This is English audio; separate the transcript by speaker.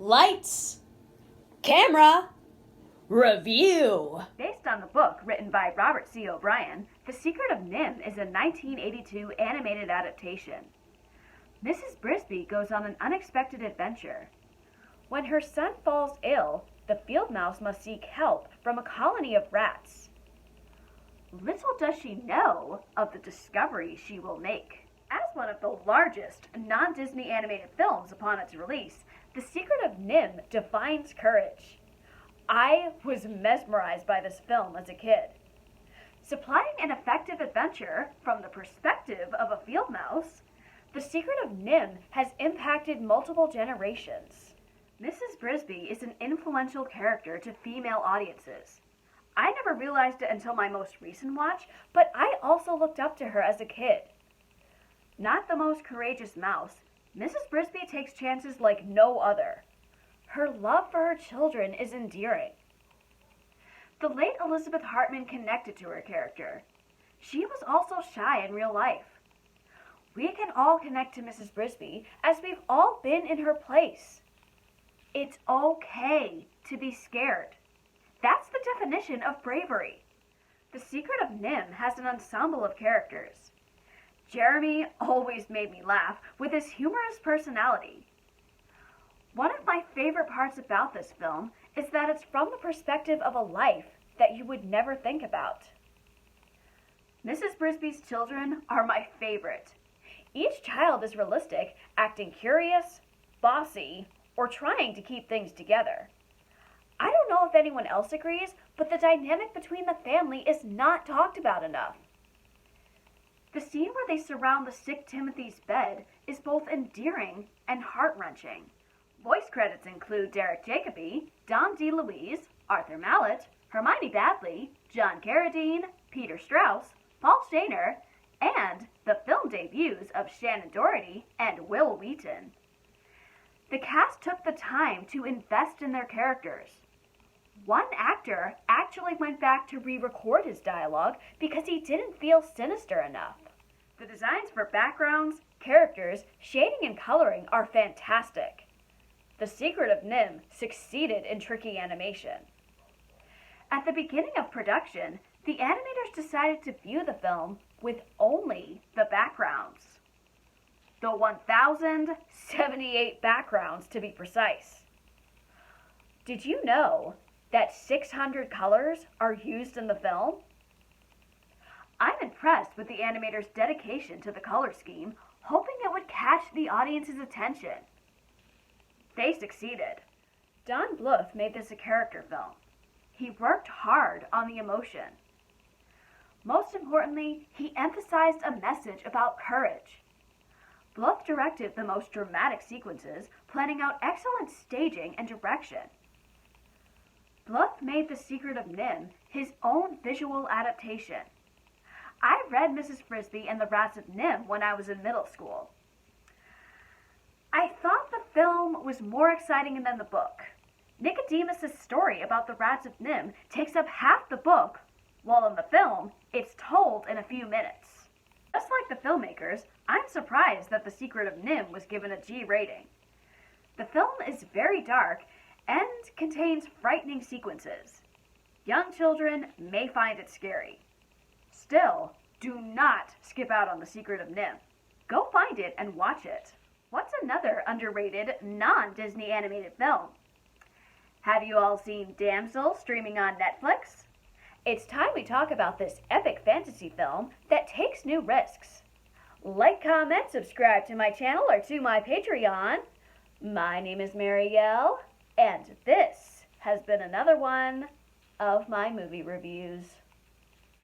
Speaker 1: Lights, camera, review.
Speaker 2: Based on the book written by Robert C. O'Brien, The Secret of NIMH is a 1982 animated adaptation. Mrs. Brisby goes on an unexpected adventure. When her son falls ill, the field mouse must seek help from a colony of rats. Little does she know of the discovery she will make. As one of the largest non-Disney animated films upon its release, The Secret of NIMH defines courage. I was mesmerized by this film as a kid. Supplying an effective adventure from the perspective of a field mouse, The Secret of NIMH has impacted multiple generations. Mrs. Brisby is an influential character to female audiences. I never realized it until my most recent watch, but I also looked up to her as a kid. Not the most courageous mouse, Mrs. Brisby takes chances like no other. Her love for her children is endearing. The late Elizabeth Hartman connected to her character. She was also shy in real life. We can all connect to Mrs. Brisby as we've all been in her place. It's okay to be scared. That's the definition of bravery. The Secret of NIMH has an ensemble of characters. Jeremy always made me laugh with his humorous personality. One of my favorite parts about this film is that it's from the perspective of a life that you would never think about. Mrs. Brisby's children are my favorite. Each child is realistic, acting curious, bossy, or trying to keep things together. I don't know if anyone else agrees, but the dynamic between the family is not talked about enough. The scene where they surround the sick Timothy's bed is both endearing and heart-wrenching. Voice credits include Derek Jacobi, Don DeLuise, Arthur Mallet, Hermione Badley, John Carradine, Peter Strauss, Paul Shaner, and the film debuts of Shannon Doherty and Wil Wheaton. The cast took the time to invest in their characters. One actor actually went back to re-record his dialogue because he didn't feel sinister enough. The designs for backgrounds, characters, shading, and coloring are fantastic. The Secret of NIMH succeeded in tricky animation. At the beginning of production, the animators decided to view the film with only the backgrounds. The 1,078 backgrounds, to be precise. Did you know that 600 colors are used in the film? I'm impressed with the animators' dedication to the color scheme, hoping it would catch the audience's attention. They succeeded. Don Bluth made this a character film. He worked hard on the emotion. Most importantly, he emphasized a message about courage. Bluth directed the most dramatic sequences, planning out excellent staging and direction. Bluth made The Secret of NIMH his own visual adaptation. I read Mrs. Brisby and the Rats of NIMH when I was in middle school. I thought the film was more exciting than the book. Nicodemus' story about the Rats of NIMH takes up half the book, while in the film, it's told in a few minutes. Just like the filmmakers, I'm surprised that The Secret of NIMH was given a G rating. The film is very dark and contains frightening sequences. Young children may find it scary. Still, do not skip out on The Secret of NIMH. Go find it and watch it. What's another underrated non-Disney animated film? Have you all seen Damsel streaming on Netflix? It's time we talk about this epic fantasy film that takes new risks. Like, comment, subscribe to my channel or to my Patreon. My name is Marielle, and this has been another one of my movie reviews.